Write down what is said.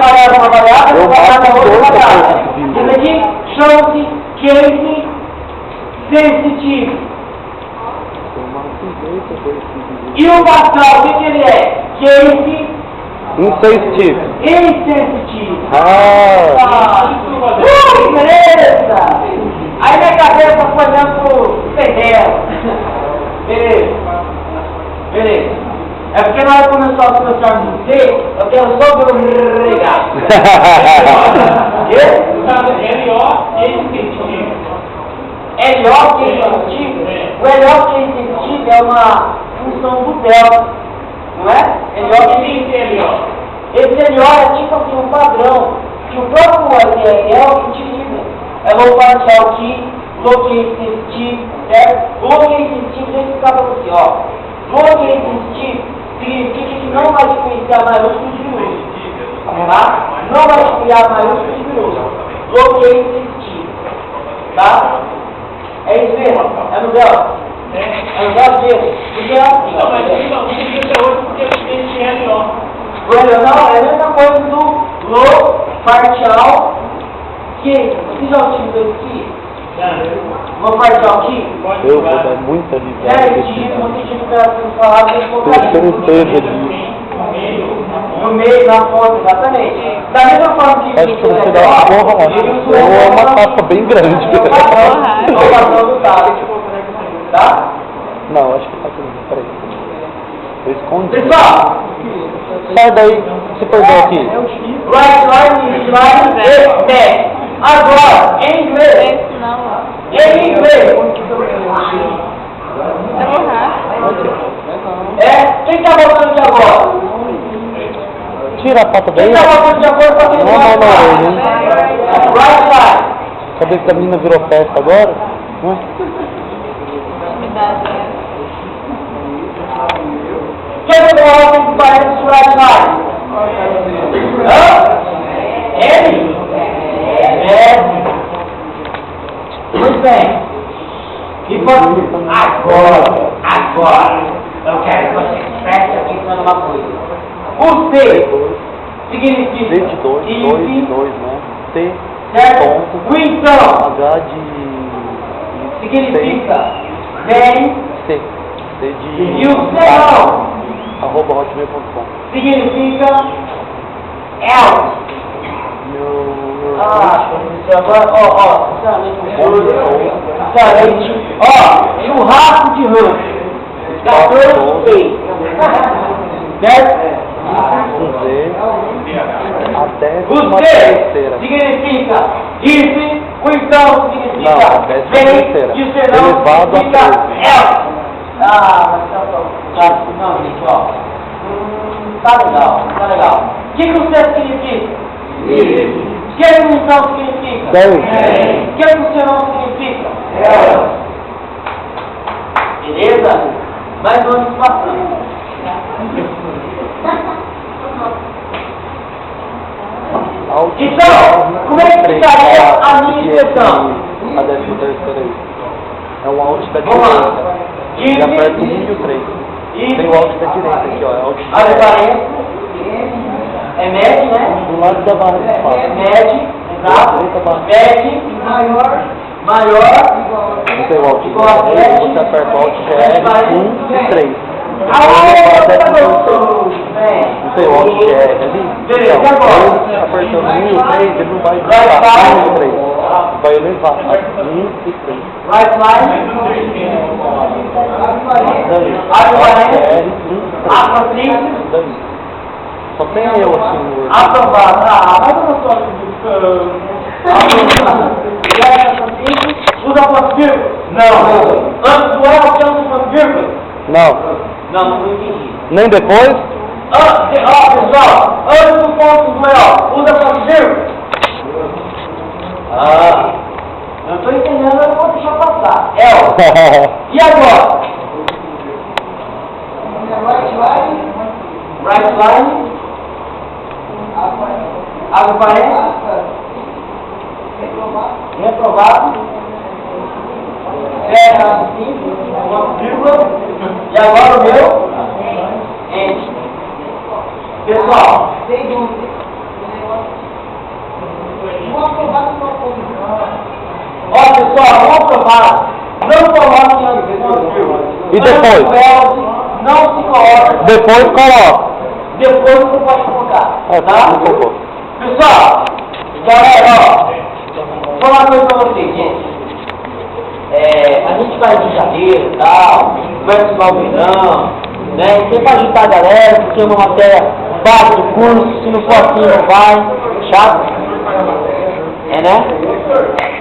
trabalhar uma variável, eu vou trabalhar na outra variável. Isso aqui chama-se case sensitive. E o Pascal, o que ele é? Case insensitivo. insensitivo. Beleza! Aí minha cabeça foi olhando pro terreno. Beleza. Beleza. É porque na hora que começou a começar a dizer, eu quero só ver o regado. L.O. que é insensitivo. O L.O. que é insensitivo é uma função do delta. Não é? L.O. Esse L.O. é tipo assim um padrão que o próprio LL utiliza. É low partial key, locate sensitive, certo? Locate sensitive, deixa eu explicar para você, ó. Locate sensitive significa que não vai diferenciar maiúsculo de minúsculo. Tá? Não vai diferenciar maiúsculo de minúsculo. Locate sensitive. Tá? É isso mesmo? É no delta? É no delta mesmo? Porque é assim. Não, mas aí não tem até hoje porque ele tem esse L.O. O L.O. não, é a mesma coisa do low partial key. Você já utilizou esse key? Low partial key? Eu vou dar muita risada. É, esse key, você tinha que estar sendo falado e colocar certeza disso. no meio, na ponta, exatamente. Da mesma forma que acho que você dá uma porra, ou uma tapa bem grande. Tá? Não, acho que tá tudo bem. Peraí. Eu escondi. Pessoal! Sai daí, se perdeu aqui. Right line, slide, back. Agora, em inglês. Em inglês. Quem está voltando de agora? Tira a pata daí. Quem está voltando de agora para quem Não, right line. Cadê que a menina virou festa agora? Quem vai colocar o parênteses right line? Hã? Ele? Muito bem. E agora, eu quero que você preste atenção numa coisa. O C significa D de 2, né? T, certo? ponto, O então H de... significa vem, C. C de... e o serão @hotmail.com. significa else. Sinceramente, churrasco de rancho. 14 certo? O C significa if, o então significa vem, e o serão significa else. Não, gente, ó. Tá legal. O que o C significa? O que o então significa? O que o serão significa? Beleza? Mas vamos passando. Então, como é que ficaria a minha expressão? A 13ª aí. É o alt da Vamos lá. direita. Já aperta o 1 e o 3. Tem o alt da direita aqui, ó. É alt Abre parênteses. É MED, né? do lado da barra de espaço. MED, exato. MED maior Você o alt igual a 7. você aperta o alt GR 1 e 3. Não sei o alt GR ali. Beleza, Então, agora? apertando 1 e o 3, ele não vai disparar 1 e 3. Vai elevar 1 e 3. Right line. Daí. Só tem eu assim no Word. Aprovado. Mas eu não estou usa ponto vírgula? Não. Antes do ela, você usa ponto vírgula? Não. Não entendi. Nem depois? Pessoal, antes do ponto do ela, usa ponto vírgula? Não estou entendendo, eu vou deixar passar. E agora? Right line. Abre parênteses. Reprovado. Fecha assim. Vírgula. E agora o meu. Pessoal. Pessoal, vamos provar. Não coloque antes. E depois? Não se coloca. Depois coloca. Depois você pode colocar. É, Tá? por favor. Pessoal, galera, ó. Só uma coisa pra vocês, gente. A gente vai de janeiro e tal, vai estudar o verão, né? Tem pra ajudar a galera, porque é uma matéria base do curso, se não for assim não vai, chato. É, né?